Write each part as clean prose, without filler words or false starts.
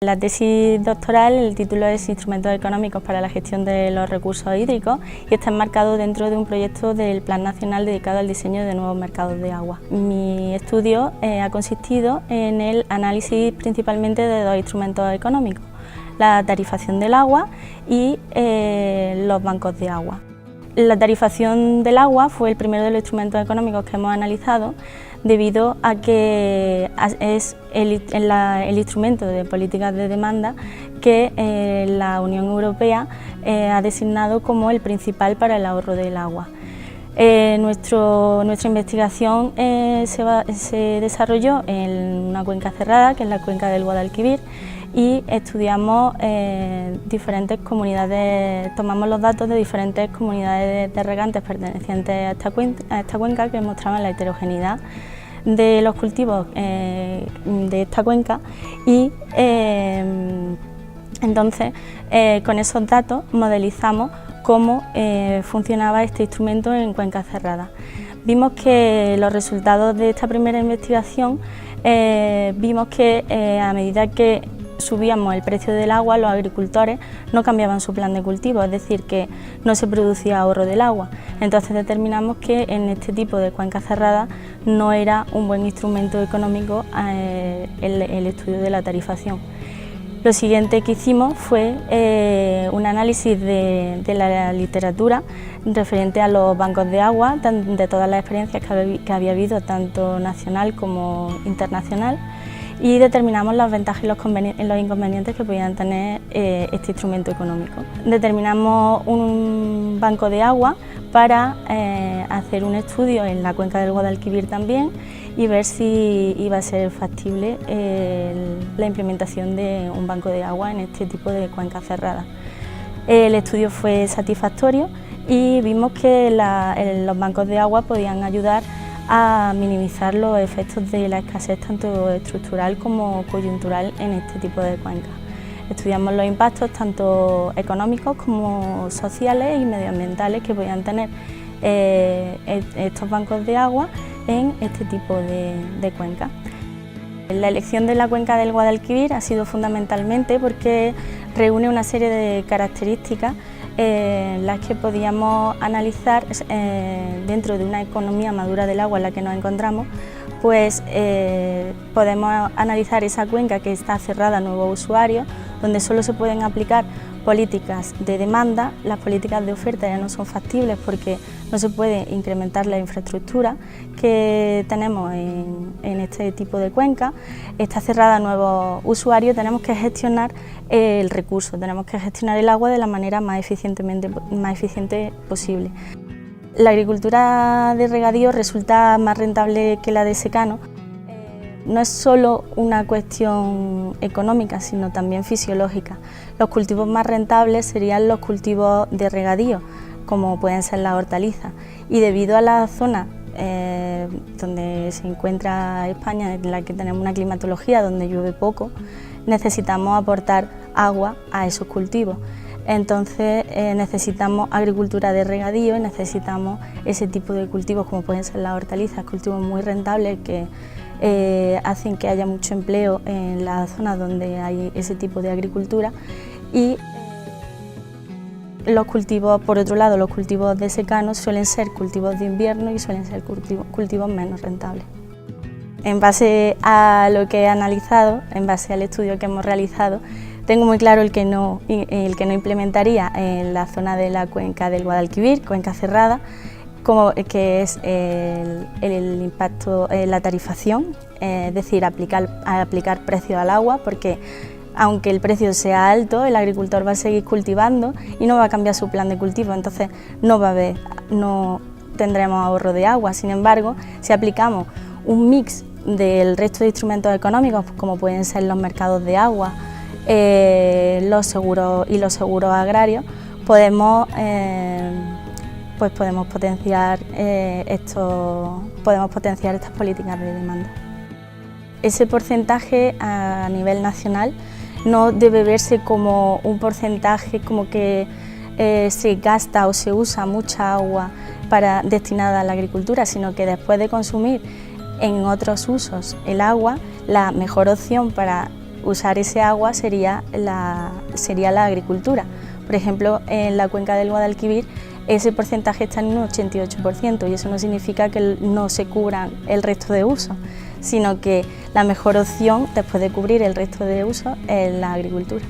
La tesis doctoral, el título es Instrumentos económicos para la gestión de los recursos hídricos y está enmarcado dentro de un proyecto del Plan Nacional dedicado al diseño de nuevos mercados de agua. Mi estudio ha consistido en el análisis principalmente de dos instrumentos económicos, la tarifación del agua y los bancos de agua. La tarifación del agua fue el primero de los instrumentos económicos que hemos analizado debido a que es el instrumento de políticas de demanda que la Unión Europea ha designado como el principal para el ahorro del agua. Nuestra investigación se desarrolló en una cuenca cerrada, que es la cuenca del Guadalquivir, y estudiamos diferentes comunidades, tomamos los datos de diferentes comunidades de regantes pertenecientes a esta cuenca que mostraban la heterogeneidad de los cultivos de esta cuenca y entonces con esos datos modelizamos cómo funcionaba este instrumento en cuencas cerradas. Vimos que los resultados de esta primera investigación, vimos que a medida que subíamos el precio del agua, los agricultores no cambiaban su plan de cultivo, es decir, que no se producía ahorro del agua. Entonces determinamos que en este tipo de cuencas cerradas no era un buen instrumento económico el estudio de la tarifación. Lo siguiente que hicimos fue un análisis de la literatura referente a los bancos de agua, de todas las experiencias que había habido, tanto nacional como internacional, y determinamos las ventajas y los inconvenientes que podían tener este instrumento económico. Determinamos un banco de agua para hacer un estudio en la cuenca del Guadalquivir también y ver si iba a ser factible la implementación de un banco de agua en este tipo de cuencas cerradas. El estudio fue satisfactorio y vimos que los bancos de agua podían ayudar a minimizar los efectos de la escasez tanto estructural como coyuntural en este tipo de cuencas. Estudiamos los impactos tanto económicos como sociales y medioambientales que podían tener estos bancos de agua en este tipo de cuencas. La elección de la cuenca del Guadalquivir ha sido fundamentalmente porque reúne una serie de características las que podíamos analizar dentro de una economía madura del agua en la que nos encontramos, pues podemos analizar esa cuenca que está cerrada a nuevos usuarios, donde solo se pueden aplicar políticas de demanda. Las políticas de oferta ya no son factibles porque no se puede incrementar la infraestructura que tenemos en este tipo de cuenca. Está cerrada a nuevos usuarios, tenemos que gestionar el recurso, tenemos que gestionar el agua de la manera más eficiente posible. La agricultura de regadío resulta más rentable que la de secano. No es solo una cuestión económica, sino también fisiológica. Los cultivos más rentables serían los cultivos de regadío, como pueden ser las hortalizas, y debido a la zona donde se encuentra España, en la que tenemos una climatología donde llueve poco, necesitamos aportar agua a esos cultivos. Entonces necesitamos agricultura de regadío, necesitamos ese tipo de cultivos como pueden ser las hortalizas, cultivos muy rentables que hacen que haya mucho empleo en las zonas donde hay ese tipo de agricultura, y los cultivos, por otro lado, los cultivos de secano suelen ser cultivos de invierno y suelen ser cultivos menos rentables. En base a lo que he analizado, en base al estudio que hemos realizado, tengo muy claro el que no implementaría en la zona de la cuenca del Guadalquivir, cuenca cerrada, que es el impacto en la tarifación, es decir, aplicar precio al agua, porque aunque el precio sea alto, el agricultor va a seguir cultivando y no va a cambiar su plan de cultivo, entonces no tendremos ahorro de agua. Sin embargo, si aplicamos un mix del resto de instrumentos económicos, como pueden ser los mercados de agua, los seguros y los seguros agrarios, podemos potenciar estas políticas de demanda. Ese porcentaje a nivel nacional no debe verse como un porcentaje como que se gasta o se usa mucha agua destinada a la agricultura, sino que después de consumir en otros usos el agua, la mejor opción para usar ese agua sería la agricultura. Por ejemplo, en la cuenca del Guadalquivir ese porcentaje está en un 88% y eso no significa que no se cubran el resto de usos, sino que la mejor opción después de cubrir el resto de usos es la agricultura.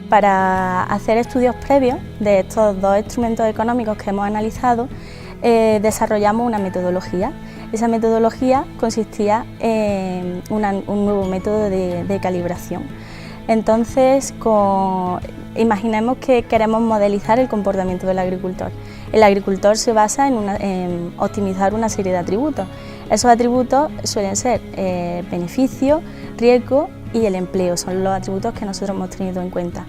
Para hacer estudios previos de estos dos instrumentos económicos que hemos analizado, desarrollamos una metodología. Esa metodología consistía en un nuevo método de calibración. Entonces, imaginemos que queremos modelizar el comportamiento del agricultor. El agricultor se basa en optimizar una serie de atributos. Esos atributos suelen ser beneficio, riesgo y el empleo, son los atributos que nosotros hemos tenido en cuenta.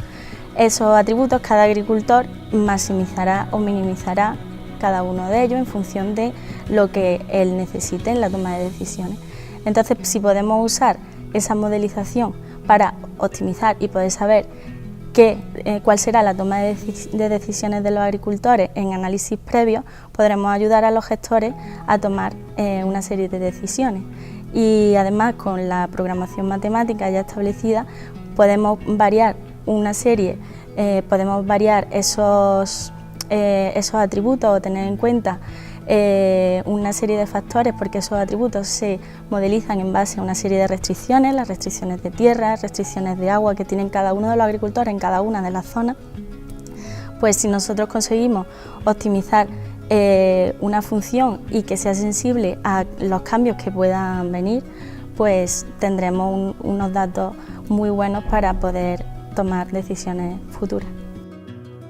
Esos atributos cada agricultor maximizará o minimizará cada uno de ellos en función de lo que él necesite en la toma de decisiones. Entonces, si podemos usar esa modelización para optimizar y poder saber cuál será la toma de decisiones de los agricultores en análisis previos, podremos ayudar a los gestores a tomar una serie de decisiones. Y además, con la programación matemática ya establecida, podemos variar una serie, podemos variar esos atributos o tener en cuenta una serie de factores, porque esos atributos se modelizan en base a una serie de restricciones, las restricciones de tierra, restricciones de agua que tienen cada uno de los agricultores en cada una de las zonas. Pues si nosotros conseguimos optimizar una función y que sea sensible a los cambios que puedan venir, pues tendremos unos datos muy buenos para poder tomar decisiones futuras.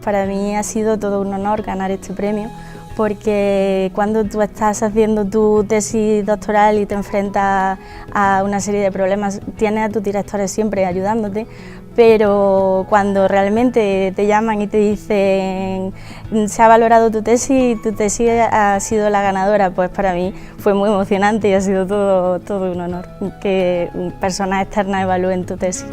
Para mí ha sido todo un honor ganar este premio, porque cuando tú estás haciendo tu tesis doctoral y te enfrentas a una serie de problemas, tienes a tus directores siempre ayudándote, pero cuando realmente te llaman y te dicen se ha valorado tu tesis ha sido la ganadora, pues para mí fue muy emocionante y ha sido todo un honor que personas externas evalúen tu tesis.